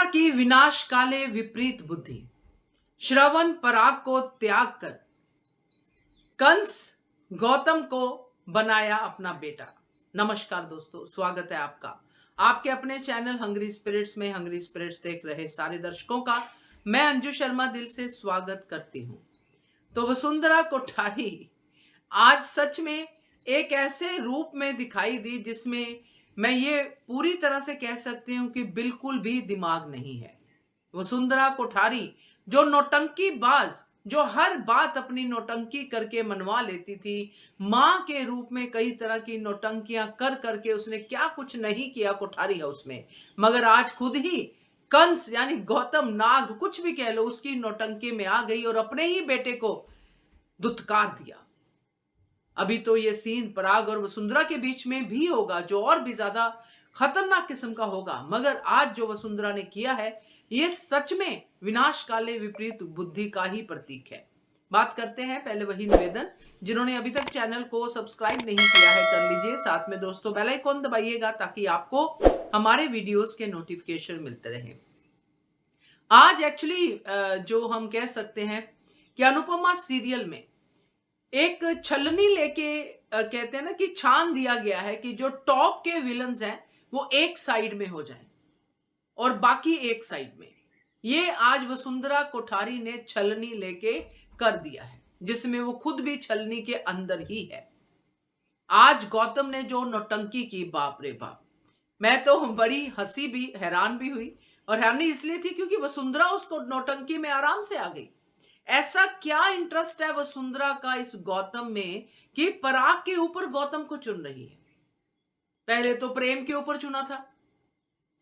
की विनाश काले विपरीत बुद्धि, श्रवण पराग को त्याग कर कंस गौतम को बनाया अपना बेटा। नमस्कार दोस्तों, स्वागत है आपका आपके अपने चैनल हंग्री स्पिरिट्स में। हंग्री स्पिरिट्स देख रहे सारे दर्शकों का मैं अंजू शर्मा दिल से स्वागत करती हूं। तो वसुंधरा कोठारी आज सच में एक ऐसे रूप में दिखाई दी जिसमें मैं ये पूरी तरह से कह सकती हूं कि बिल्कुल भी दिमाग नहीं है। वसुंधरा कोठारी जो नौटंकी बाज, जो हर बात अपनी नौटंकी करके मनवा लेती थी, मां के रूप में कई तरह की नौटंकियां कर करके उसने क्या कुछ नहीं किया कोठारी हाउस में, मगर आज खुद ही कंस यानी गौतम नाग कुछ भी कह लो उसकी नौटंकी में आ गई और अपने ही बेटे को दुत्कार दिया। अभी तो ये सीन पराग और वसुंधरा के बीच में भी होगा जो और भी ज्यादा खतरनाक किस्म का होगा, मगर आज जो वसुंधरा ने किया है ये सच में विनाश काले विपरीत बुद्धि का ही प्रतीक है। बात करते हैं, पहले वही निवेदन, जिन्होंने अभी तक चैनल को सब्सक्राइब नहीं किया है कर लीजिए, साथ में दोस्तों बेल आइकॉन दबाइएगा ताकि आपको हमारे वीडियोस के नोटिफिकेशन मिलते रहे। आज एक्चुअली जो हम कह सकते हैं कि अनुपमा सीरियल में एक छलनी लेके कहते हैं ना कि छान दिया गया है कि जो टॉप के विलन्स हैं वो एक साइड में हो जाएं और बाकी एक साइड में। ये आज वसुंधरा कोठारी ने छलनी लेके कर दिया है, जिसमें वो खुद भी छलनी के अंदर ही है। आज गौतम ने जो नौटंकी की, बाप रे बाप, मैं तो बड़ी हंसी भी, हैरान भी हुई। और हैरानी इसलिए थी क्योंकि वसुंधरा उसको नौटंकी में आराम से आ गई। ऐसा क्या इंटरेस्ट है वसुंधरा का इस गौतम में कि पराग के ऊपर गौतम को चुन रही है। पहले तो प्रेम के ऊपर चुना था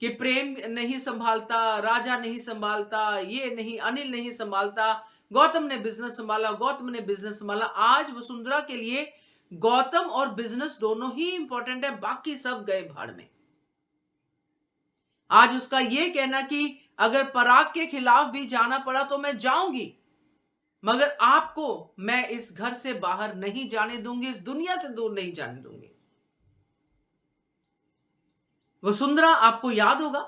कि प्रेम नहीं संभालता, राजा नहीं संभालता, ये नहीं, अनिल नहीं संभालता, गौतम ने बिजनेस संभाला, गौतम ने बिजनेस संभाला। आज वसुंधरा के लिए गौतम और बिजनेस दोनों ही इंपॉर्टेंट है, बाकी सब गए भाड़ में। आज उसका यह कहना कि अगर पराग के खिलाफ भी जाना पड़ा तो मैं जाऊंगी, मगर आपको मैं इस घर से बाहर नहीं जाने दूंगी, इस दुनिया से दूर नहीं जाने दूंगी। वसुंधरा, आपको याद होगा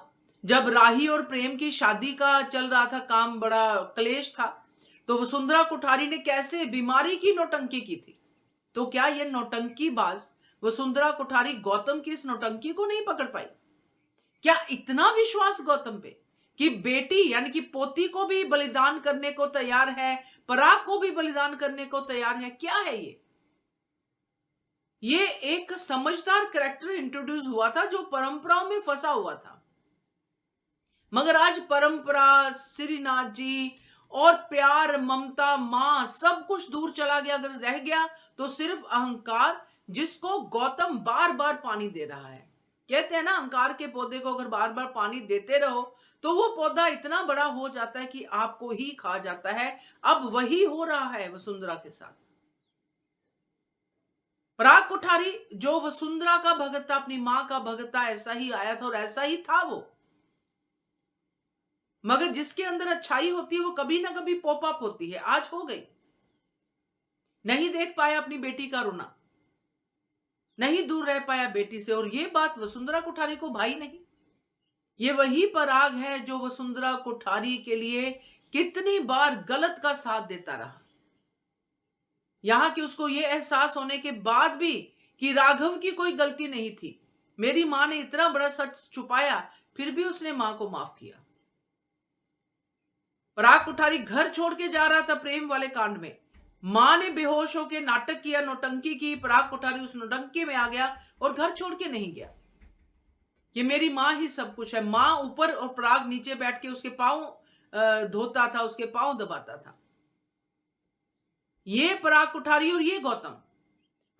जब राही और प्रेम की शादी का चल रहा था काम, बड़ा क्लेश था, तो वसुंधरा कोठारी ने कैसे बीमारी की नौटंकी की थी। तो क्या यह नौटंकी बाज वसुंधरा कोठारी गौतम की इस नौटंकी को नहीं पकड़ पाई? क्या इतना विश्वास गौतम पे कि बेटी यानी कि पोती को भी बलिदान करने को तैयार है, पराग को भी बलिदान करने को तैयार है? क्या है ये एक समझदार कैरेक्टर इंट्रोड्यूस हुआ था जो परंपराओं में फंसा हुआ था। मगर आज परंपरा, श्रीनाथ जी और प्यार, ममता, मां, सब कुछ दूर चला गया। अगर रह गया तो सिर्फ अहंकार, जिसको गौतम बार बार पानी दे रहा है। कहते हैं ना, अहंकार के पौधे को अगर बार बार पानी देते रहो तो वो पौधा इतना बड़ा हो जाता है कि आपको ही खा जाता है। अब वही हो रहा है वसुंधरा के साथ। पराग कोठारी जो वसुंधरा का भगत था, अपनी मां का भगत था, ऐसा ही आया था और ऐसा ही था वो। मगर जिसके अंदर अच्छाई होती है वो कभी ना कभी पॉप अप होती है। आज हो गई। नहीं देख पाया अपनी बेटी का रोना, नहीं दूर रह पाया बेटी से, और ये बात वसुंधरा कोठारी को भाई नहीं। ये वही पराग है जो वसुंधरा कोठारी के लिए कितनी बार गलत का साथ देता रहा। यहां कि उसको यह एहसास होने के बाद भी कि राघव की कोई गलती नहीं थी, मेरी मां ने इतना बड़ा सच छुपाया, फिर भी उसने मां को माफ किया। पराग कोठारी घर छोड़ के जा रहा था प्रेम वाले कांड में, मां ने बेहोश होकर नाटक किया, नौटंकी की, पराग कोठारी उस नौटंकी में आ गया और घर छोड़ के नहीं गया कि मेरी मां ही सब कुछ है। मां ऊपर और पराग नीचे बैठ के उसके पांव धोता था, उसके पांव दबाता था। ये पराग कोठारी और ये गौतम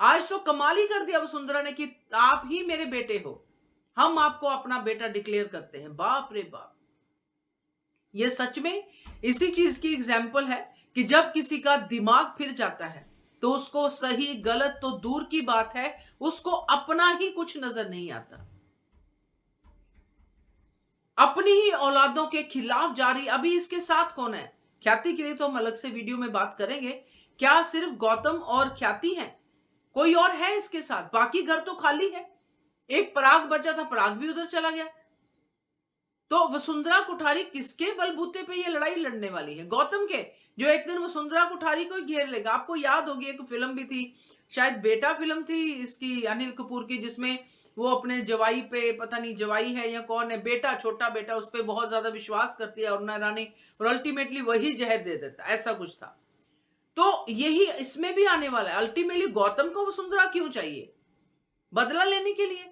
आज तो कमाल ही कर दिया वसुंधरा ने कि आप ही मेरे बेटे हो, हम आपको अपना बेटा डिक्लेयर करते हैं। बाप रे बाप, ये सच में इसी चीज की एग्जाम्पल है कि जब किसी का दिमाग फिर जाता है तो उसको सही गलत तो दूर की बात है, उसको अपना ही कुछ नजर नहीं आता। अपनी ही औलादों के खिलाफ जारी। अभी इसके साथ कौन है? ख्याति के लिए तो हम अलग से वीडियो में बात करेंगे। क्या सिर्फ गौतम और ख्याति हैं? कोई और है इसके साथ? बाकी घर तो खाली है। एक पराग बचा था, पराग भी उधर चला गया। तो वसुंधरा कुठारी किसके बलबूते पे ये लड़ाई लड़ने वाली है? गौतम के, जो एक दिन वसुंधरा कुठारी को घेर लेगा। आपको याद होगी एक फिल्म भी थी, शायद बेटा फिल्म थी इसकी, अनिल कपूर की, जिसमें वो अपने जवाई पे, पता नहीं जवाई है या कौन है, बेटा, छोटा बेटा, उस पर बहुत ज्यादा विश्वास करती है अरुणा रानी और अल्टीमेटली वही जहर दे देता, ऐसा कुछ था। तो यही इसमें भी आने वाला है। अल्टीमेटली गौतम को वसुंधरा क्यों चाहिए? बदला लेने के लिए।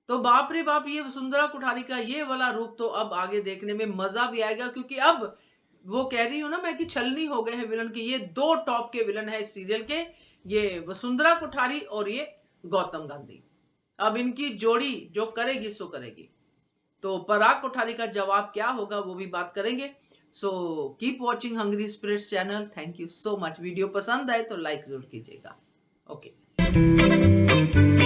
तो बाप रे बाप, ये वसुंधरा कुठारी का ये वाला रूप तो अब आगे देखने में मजा भी आएगा, क्योंकि अब वो कह रही हूं ना मैं कि छलनी हो गए हैं विलन की। ये दो टॉप के विलन है इस सीरियल के, ये वसुंधरा कुठारी और ये गौतम गांधी। अब इनकी जोड़ी जो करेगी सो करेगी। तो पराग कोठारी का जवाब क्या होगा वो भी बात करेंगे। So keep watching Hungry Spirits channel. Thank you so much. Video पसंद आए तो लाइक जरूर कीजिएगा। ओके।